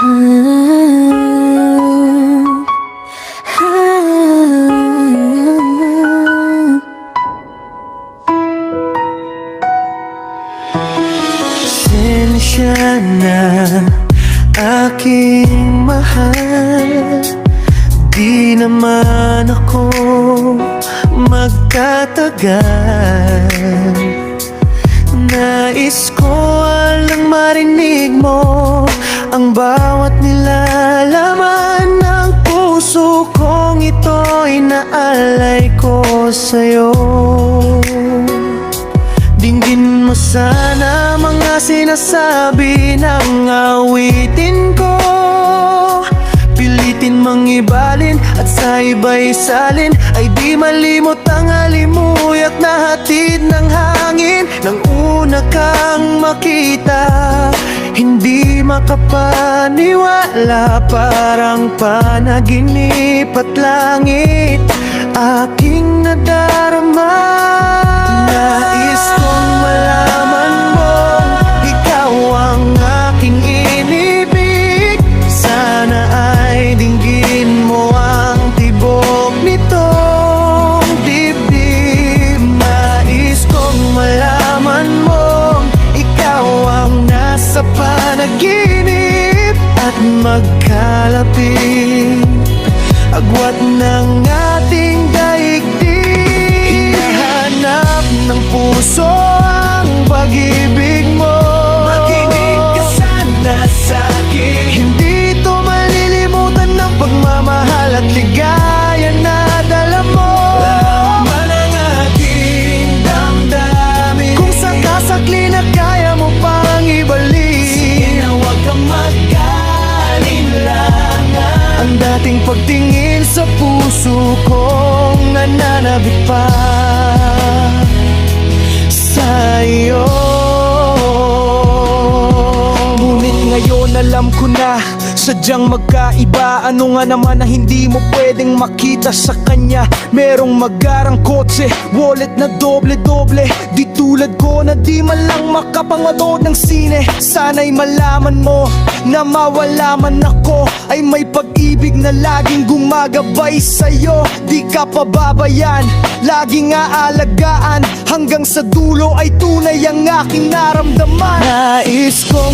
Pasensya na aking mahal, di naman ako magtatagal. Nais ko lang marinig mo ang bawat nilalaman ng puso kong ito'y naalay ko sa'yo. Dinggin mo sana mga sinasabi ng awitin ko, pilitin mang ibalin at sa iba'y salin, ay di malimot ang halimuyak na hatid ng hangin. Nang una kang makita, hindi makapaniwala, parang panaginip at langit aking nadarama. Nais kong malaman mo, ikaw ang aking inibig. Sana ay dinggin mo ang tibok nitong dibdib. Nais kong malaman mo, ikaw ang nasa panaginip at magkalapit, agwat ng ating daigdig. Hinahanap ng puso ang pag-ibig mo. Makinig ka sana sa'kin, hindi to malilimutan ng pagmamahal at ligaya na dala mo. Laman ang ating damdamin, kung sakasakli na kaya mo pang ibalik, sige na huwag kang mag-alinlangan. Ang dating pagtingin sa puso kong nananabik pa sa'yo. Ngunit ngayon alam ko na sadyang magkaiba. Ano nga naman na hindi mo pwedeng makita sa kanya? Merong magarang kotse, wallet na doble-doble, di tulad ko na di man lang makapanood ng sine. Sana'y malaman mo na mawala man ako, ay may pag-ibig na laging gumagabay sa'yo. Di ka pababayan, laging aalagaan, hanggang sa dulo ay tunay ang aking naramdaman. Nais kong